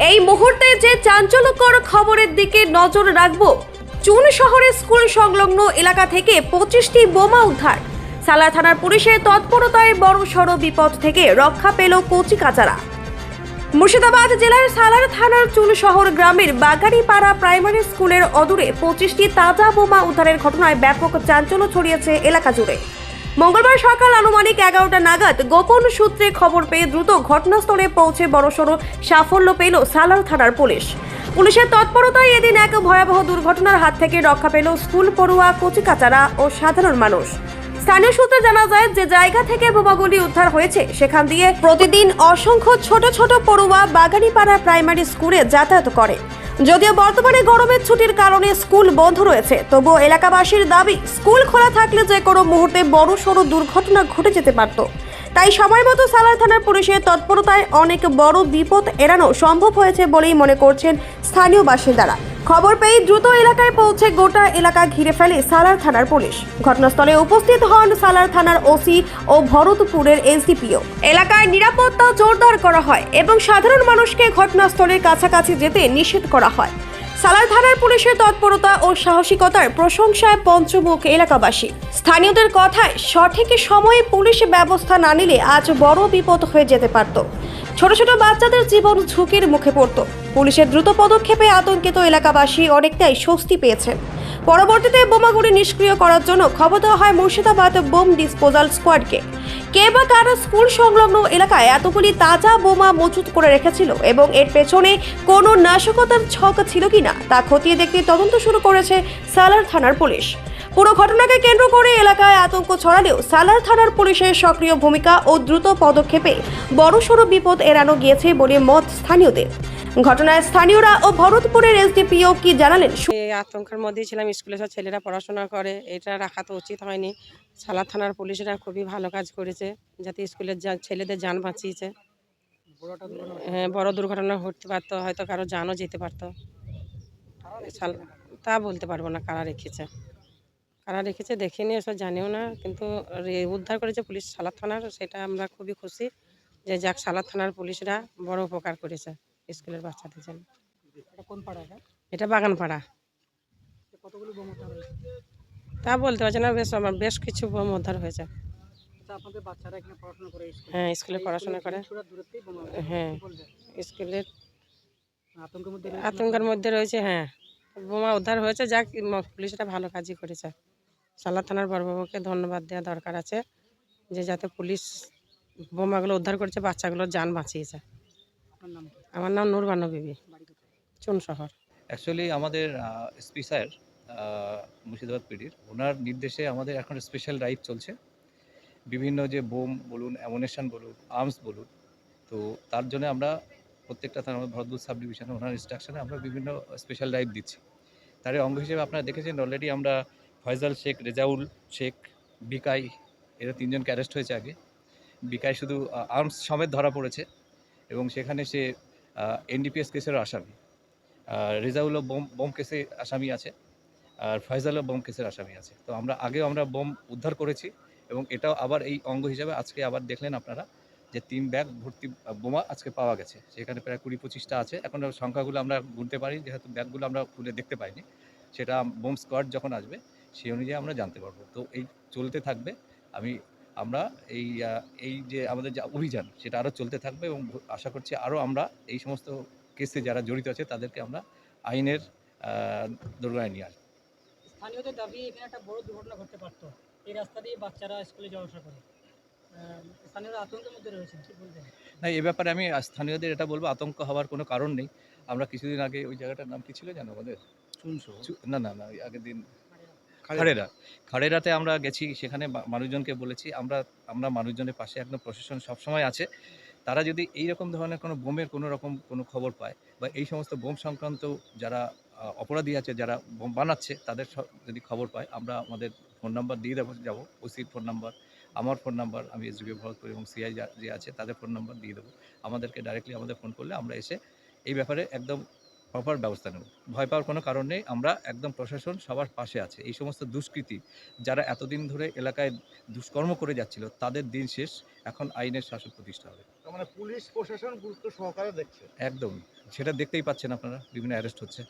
এই মুহূর্তে যে চাঞ্চল্যকর খবরের দিকে নজর রাখবো, চুন শহরের স্কুল সংলগ্ন এলাকা থেকে 25টি বোমা উদ্ধার। সালার থানার পুলিশের তৎপরতায় বড়সড় বিপদ থেকে রক্ষা পেল কচিকাঁচারা। মুর্শিদাবাদ জেলার সালার থানার চুন শহর গ্রামের বাগাড়িপাড়া প্রাইমারি স্কুলের অদূরে 25টি তাজা বোমা উদ্ধারের ঘটনায় ব্যাপক চাঞ্চল্য ছড়িয়েছে এলাকা জুড়ে। মঙ্গলবার সকাল আনুমানিক 11টা নাগাদ গোপন সূত্রে খবর পেয়ে দ্রুত ঘটনাস্থলে পৌঁছে বড়সড় সাফল্য পেল সালার থানার পুলিশ। পুলিশের তৎপরতায় এদিন এক ভয়াবহ দুর্ঘটনার হাত থেকে রক্ষা পেল স্কুল পড়ুয়া, কচিকাঁচারা ও সাধারণ মানুষ। স্থানীয় সূত্রে জানা যায়, যে জায়গা থেকে বোমাগুলি উদ্ধার হয়েছে সেখান দিয়ে প্রতিদিন অসংখ্য ছোট ছোট পড়ুয়া বাগাড়িপাড়া প্রাইমারি স্কুলে যাতায়াত করে। যদিও বর্তমানে গরমের ছুটির কারণে স্কুল বন্ধ রয়েছে, তবুও এলাকাবাসীর দাবি স্কুল খোলা থাকলে যে কোনো মুহূর্তে বড়সড় দুর্ঘটনা ঘটে যেতে পারত। তাই সময় মতো সালার থানার পুলিশের তৎপরতায় অনেক বড় বিপদ এড়ানো সম্ভব হয়েছে বলেই মনে করছেন স্থানীয় বাসিন্দারা। খবর পেয়ে দ্রুত এলাকায় পৌঁছে গোটা এলাকা ঘিরে ফেলে সালার থানার পুলিশ। ঘটনাস্থলে উপস্থিত হন সালার থানার ওসি ও ভরতপুরের এসডিপিও। এলাকায় নিরাপত্তা জোরদার করা হয় এবং সাধারণ মানুষকে ঘটনাস্থলের কাছাকাছি যেতে নিষেধ করা হয়। সালার থানার পুলিশের তৎপরতা ও সাহসিকতার প্রশংসায় পঞ্চমুখ এলাকাবাসী। স্থানীয়দের কথায়, সঠিক সময়ে পুলিশ ব্যবস্থা না নিলে আজ বড় বিপদ হয়ে যেতে পারত। ছোট ছোট বাচ্চাদের জীবন ঝুঁকির মুখে পড়ত। পুলিশের দ্রুত পদক্ষেপে আতঙ্কিত এলাকাবাসী অনেকটাই স্বস্তি পেয়েছেন। পরবর্তীতে বোমাগুলি নিষ্ক্রিয় করার জন্য খবর দেওয়া হয় মুর্শিদাবাদ বোম ডিসপোজাল স্কোয়াডকে। কে বা কারা স্কুল সংলগ্ন এলাকায় এতগুলি তাজা বোমা মজুত করে রেখেছিল এবং এর পেছনে কোনো নাশকতার ছক ছিল কিনা তা খতিয়ে দেখতে তদন্ত শুরু করেছে সালার থানার পুলিশ। পুরো ঘটনাকে কেন্দ্র করে এলাকায় আতঙ্ক ছড়ালেও সালার থানার পুলিশের সক্রিয় ভূমিকা ও দ্রুত পদক্ষেপে বড়সড় বিপদ এড়ানো গিয়েছে বলে মত স্থানীয়দের। ঘটনায় স্থানীয়রা ও ভরতপুরের এসডিপিও কি জানালেন? আতঙ্কের মধ্যেই ছিলাম। স্কুলে সব ছেলেরা পড়াশোনা করে, এটা রাখা তো উচিত হয়নি। সালার থানার পুলিশরা খুবই ভালো কাজ করেছে, যাতে স্কুলের ছেলেদের যান বাঁচিয়েছে। হ্যাঁ, বড় দুর্ঘটনা ঘটতে পারতো, হয়তো কারো জানও যেতে পারতো। তা বলতে পারবো না কারা রেখেছে দেখিনি, এসব জানিও না, কিন্তু উদ্ধার করেছে পুলিশ সালার থানার, সেটা আমরা খুবই খুশি যে যাক সালার থানার পুলিশরা বড় উপকার করেছে স্কুলের বাচ্চাদের জন্য। এটা বাগানপাড়া। তা বলতে পারছি না, বেশ কিছু বোম উদ্ধার হয়েছে। হ্যাঁ, স্কুলে পড়াশোনা করে। হ্যাঁ, স্কুলের আতঙ্কের মধ্যে রয়েছে। হ্যাঁ, বোমা উদ্ধার হয়েছে, যাক পুলিশটা ভালো কাজই করেছে। সালার থানার বড়বাবুকে ধন্যবাদ দেওয়া দরকার আছে, যে যাতে পুলিশ বোমাগুলো উদ্ধার করেছে, বাচ্চাগুলোর যান বাঁচিয়েছে। আমার নাম নূরবানু বিবি, চুন শহর। অ্যাকচুয়ালি আমাদের এসপি স্যার মুর্শিদাবাদ পিডির, ওনার নির্দেশে আমাদের এখন স্পেশাল ড্রাইভ চলছে। বিভিন্ন যে বোম বলুন, অ্যামুনেশন বলুন, আর্মস বলুন, তো তার জন্য আমরা প্রত্যেকটা থানা, ভরতপুর সাব ডিভিশনে ওনার ইনস্ট্রাকশনে আমরা বিভিন্ন স্পেশাল ড্রাইভ দিচ্ছি। তার অঙ্গ হিসেবে আপনারা দেখেছেন অলরেডি আমরা ফয়জাল শেখ, রেজাউল শেখ, বিকাই, এরা তিনজনকে অ্যারেস্ট হয়েছে আগে। বিকাই শুধু আর্মস সমেত ধরা পড়েছে এবং সেখানে সে এনডিপিএস কেসেরও আসামি। রেজাউলও বোম কেসে আসামি আছে, আর ফয়জালও বোম কেসের আসামি আছে। তো আগেও আমরা বোম উদ্ধার করেছি এবং এটাও আবার এই অঙ্গ হিসাবে আজকে আবার দেখলেন আপনারা যে 3 ব্যাগ ভর্তি বোমা আজকে পাওয়া গেছে। সেখানে প্রায় 20-25টা আছে। এখন সংখ্যাগুলো আমরা গুনতে পারি, যেহেতু ব্যাগগুলো আমরা খুলে দেখতে পাইনি। সেটা বোম স্কোয়াড যখন আসবে সেই অনুযায়ী আমরা জানতে পারবো। তো এই চলতে থাকবে। আমরা এই যে আমাদের যে অভিযান, সেটা আরও চলতে থাকবে এবং আশা করছি আরও আমরা এই সমস্ত কেসে যারা জড়িত আছে তাদেরকে আমরা আইনের দোরগোড়ায় নিয়ে আসবো। স্থানীয়দের দাবি, এখানে একটা বড় দুর্ঘটনা ঘটতে পারতো, এই রাস্তা দিয়ে বাচ্চারা স্কুলে যাওয়া আসা করে। স্থানীয়রা আতঙ্কের মধ্যে রয়েছেন, কি বলবেন? না, এ ব্যাপারে আমি স্থানীয়দের এটা বলবো, আতঙ্ক হওয়ার কোনো কারণ নেই। আমরা কিছুদিন আগে ওই জায়গাটার নাম কি ছিল জানো আমাদের? না, ওই আগের দিন খাড়েরাতে আমরা গেছি, সেখানে মানুষজনকে বলেছি আমরা মানুষজনের পাশে, একদম প্রশাসন সবসময় আছে। তারা যদি এইরকম ধরনের কোনো বোমের কোনো খবর পায় বা এই সমস্ত বোম সংক্রান্ত যারা অপরাধী আছে, যারা বোম বানাচ্ছে, তাদের যদি খবর পায়, আমরা আমাদের ফোন নাম্বার দিয়ে যাবো। ওসির ফোন নাম্বার, আমার ফোন নাম্বার, আমি এসডিপিও ভরতপুর এবং সিআই যে আছে তাদের ফোন নাম্বার দিয়ে দেবো। আমাদেরকে ডাইরেক্টলি আমাদের ফোন করলে আমরা এসে এই ব্যাপারে একদম প্রপার ব্যবস্থা নেব। ভয় পাওয়ার কোনো কারণ নেই। আমরা একদম প্রশাসন সবার পাশে আছে। এই সমস্ত দুষ্কৃতী যারা এতদিন ধরে এলাকায় দুষ্কর্ম করে যাচ্ছিল তাদের দিন শেষ। এখন আইনের শাসন প্রতিষ্ঠা হবে। তার মানে পুলিশ প্রশাসন গুরুত্ব সহকারে দেখছে। একদম। সেটা দেখতেই পাচ্ছেন আপনারা, বিভিন্ন অ্যারেস্ট হচ্ছে।